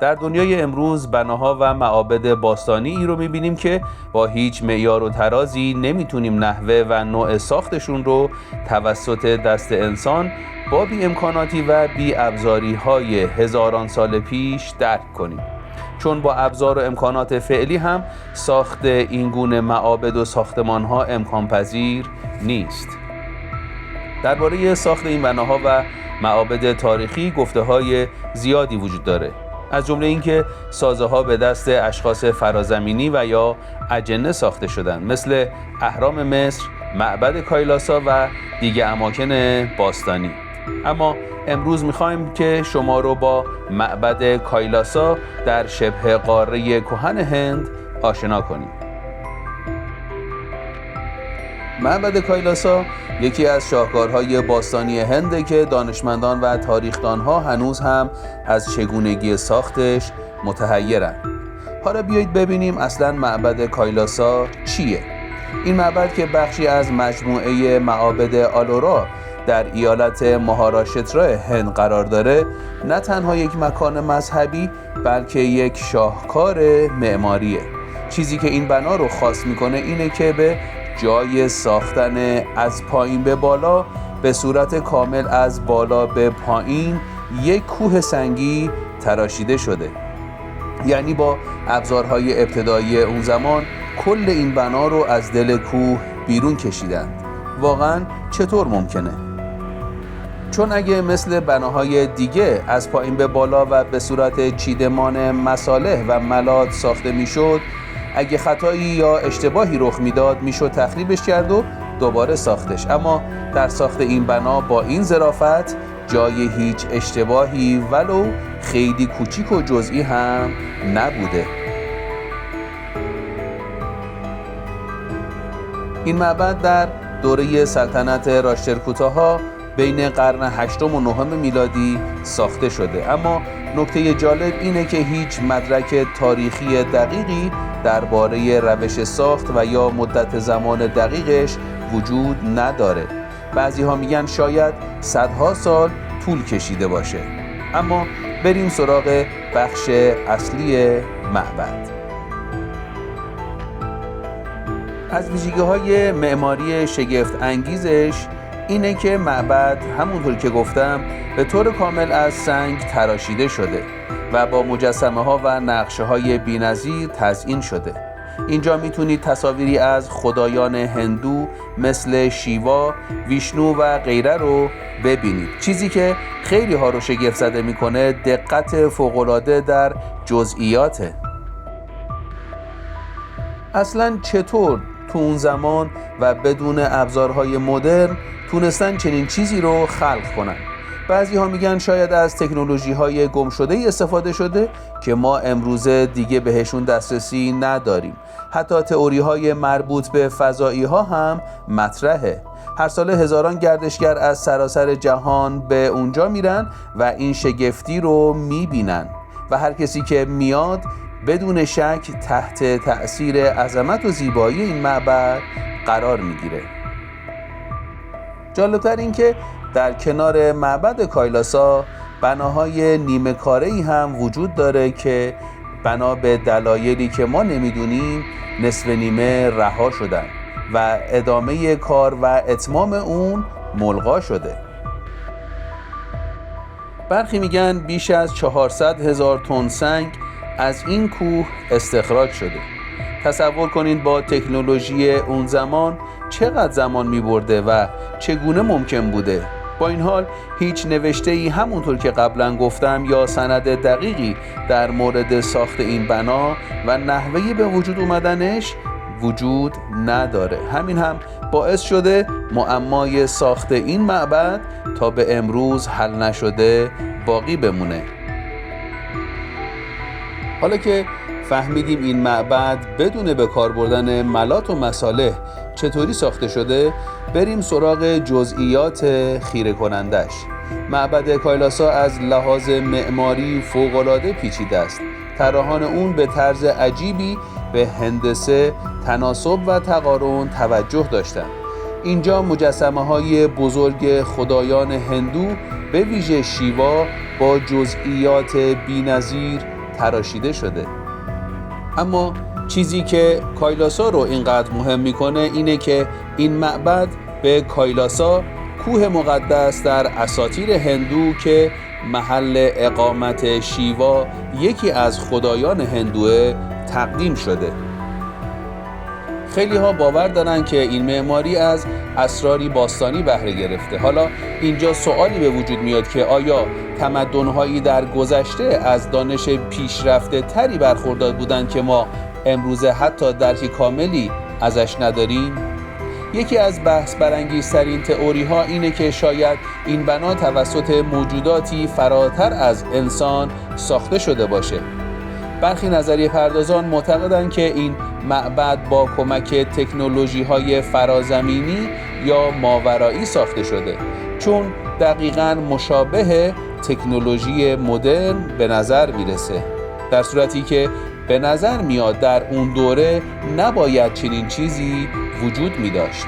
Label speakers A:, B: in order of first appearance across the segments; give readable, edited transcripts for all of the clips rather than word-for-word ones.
A: در دنیای امروز بناها و معابد باستانی رو می‌بینیم که با هیچ معیار و ترازی نمیتونیم نحوه و نوع ساختشون رو توسط دست انسان با بی امکاناتی و بی ابزاری های هزاران سال پیش درک کنیم، چون با ابزار و امکانات فعلی هم ساخت این گونه معابد و ساختمان ها امکان پذیر نیست. درباره ساخت این بناها و معابد تاریخی گفته های زیادی وجود داره، از جمله اینکه سازه ها به دست اشخاص فرازمینی و یا اجنه ساخته شدند، مثل اهرام مصر، معبد کایلاسا و دیگر اماکن باستانی. اما امروز میخوایم که شما رو با معبد کایلاسا در شبه قاره کهن هند آشنا کنیم. معبد کایلاسا یکی از شاهکارهای باستانی هنده که دانشمندان و تاریخدانها هنوز هم از چگونگی ساختش متحیرن. حالا بیایید ببینیم اصلا معبد کایلاسا چیه؟ این معبد که بخشی از مجموعه معابد آلورا در ایالت مهاراشترا هند قرار داره، نه تنها یک مکان مذهبی بلکه یک شاهکار معماریه. چیزی که این بنا رو خاص میکنه اینه که به جای ساختن از پایین به بالا به صورت کامل از بالا به پایین یک کوه سنگی تراشیده شده. یعنی با ابزارهای ابتدایی اون زمان کل این بنا رو از دل کوه بیرون کشیدند. واقعا چطور ممکنه؟ چون اگه مثل بناهای دیگه از پایین به بالا و به صورت چیدمان مصالح و ملات ساخته میشد، اگه خطایی یا اشتباهی رخ میداد میشد تخریبش کرد و دوباره ساختش. اما در ساخت این بنا با این ظرافت جای هیچ اشتباهی ولو خیلی کوچیک و جزئی هم نبوده. این معبد در دوره سلطنت راشترکوتاها بین قرن 8 و 9 میلادی ساخته شده، اما نکته جالب اینه که هیچ مدرک تاریخی دقیقی درباره روش ساخت و یا مدت زمان دقیقش وجود نداره. بعضی ها میگن شاید صدها سال طول کشیده باشه. اما بریم سراغ بخش اصلی معبد. از ویژگی‌های معماری شگفت انگیزش اینه که معبد همونطور که گفتم به طور کامل از سنگ تراشیده شده و با مجسمه ها و نقشه های بی‌نظیر تزیین شده. اینجا میتونید تصاویری از خدایان هندو مثل شیوا، ویشنو و غیره رو ببینید. چیزی که خیلی ها رو شگفت زده میکنه دقت فوق‌العاده در جزئیاته. اصلاً چطور تو اون زمان و بدون ابزارهای مدرن تونستن چنین چیزی رو خلق کنن؟ بعضی ها میگن شاید از تکنولوژی های گم شده استفاده شده که ما امروزه دیگه بهشون دسترسی نداریم. حتی تئوری های مربوط به فضایی ها هم مطرحه. هر سال هزاران گردشگر از سراسر جهان به اونجا میرن و این شگفتی رو میبینن و هر کسی که میاد بدون شک تحت تأثیر عظمت و زیبایی این معبد قرار میگیره. جالبتر این که در کنار معبد کایلاسا بناهای نیمه کاره‌ای هم وجود داره که بنا به دلایلی که ما نمیدونیم نصف نیمه رها شدن و ادامه کار و اتمام اون ملغا شده. برخی میگن بیش از 400,000 تن سنگ از این کوه استخراج شده. تصور کنید با تکنولوژی اون زمان چقدر زمان می‌برده و چگونه ممکن بوده. با این حال هیچ نوشته‌ای همونطور که قبلا گفتم یا سند دقیقی در مورد ساخت این بنا و نحوه به وجود اومدنش وجود نداره. همین هم باعث شده معمای ساخت این معبد تا به امروز حل نشده باقی بمونه. حالا که فهمیدیم این معبد بدون به کار بردن ملات و مصالح چطوری ساخته شده، بریم سراغ جزئیات خیره کنندش. معبد کایلاسا از لحاظ معماری فوق‌العاده پیچیده است. طراحان اون به طرز عجیبی به هندسه، تناسب و تقارن توجه داشتند. اینجا مجسمه‌های بزرگ خدایان هندو به ویژه شیوا با جزئیات بی‌نظیر تراشیده شده. اما چیزی که کایلاسا رو اینقدر مهم میکنه اینه که این معبد به کایلاسا، کوه مقدس در اساطیر هندو که محل اقامت شیوا، یکی از خدایان هندوه، تقدیم شده. خیلی ها باور دارن که این معماری از اسراری باستانی بهره گرفته. حالا اینجا سوالی به وجود میاد که آیا تمدن‌هایی در گذشته از دانش پیشرفته تری برخوردار بودند که ما امروزه حتی درک کاملی ازش نداریم؟ یکی از بحث برانگیزترین تئوری ها اینه که شاید این بنا توسط موجوداتی فراتر از انسان ساخته شده باشه. برخی نظریه پردازان معتقدند که این معبد با کمک تکنولوژی های فرازمینی یا ماورایی ساخته شده، چون دقیقاً مشابه تکنولوژی مدرن به نظر میرسه، در صورتی که به نظر میاد در اون دوره نباید چنین چیزی وجود می داشت.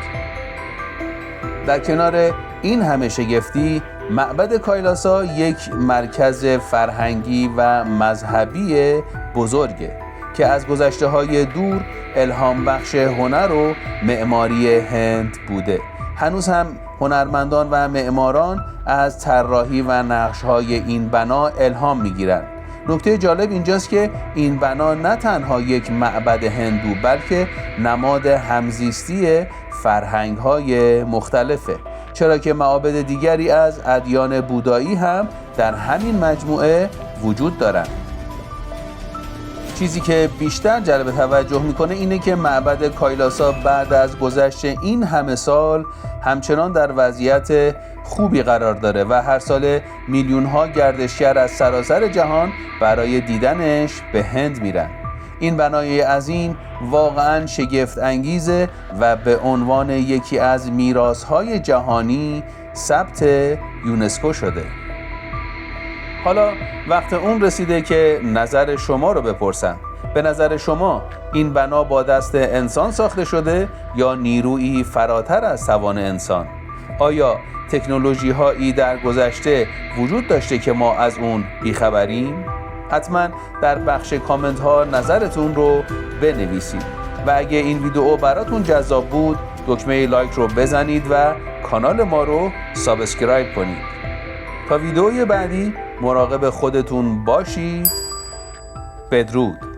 A: در کنار این همه شگفتی، معبد کایلاسا یک مرکز فرهنگی و مذهبی بزرگه که از گذشته‌های دور الهام بخش هنر و معماری هند بوده. هنوز هم هنرمندان و معماران از طراحی و نقش‌های این بنا الهام می‌گیرند. نکته جالب اینجاست که این بنا نه تنها یک معبد هندو بلکه نماد همزیستی فرهنگ‌های مختلفه، چرا که معابد دیگری از ادیان بودایی هم در همین مجموعه وجود دارند. چیزی که بیشتر جلب توجه میکنه اینه که معبد کایلاسا بعد از گذشت این همه سال همچنان در وضعیت خوبی قرار داره و هر سال میلیون ها گردشگر از سراسر جهان برای دیدنش به هند میرن. این بنای عظیم واقعاً شگفت انگیزه و به عنوان یکی از میراث‌های جهانی ثبت یونسکو شده. حالا وقت اون رسیده که نظر شما رو بپرسم. به نظر شما این بنا با دست انسان ساخته شده یا نیرویی فراتر از توان انسان؟ آیا تکنولوژی هایی در گذشته وجود داشته که ما از اون بیخبریم؟ حتما در بخش کامنت ها نظرتون رو بنویسید و اگه این ویدیو براتون جذاب بود دکمه لایک رو بزنید و کانال ما رو سابسکرایب کنید. تا ویدیوی بعدی مراقب خودتون باشید. بدرود.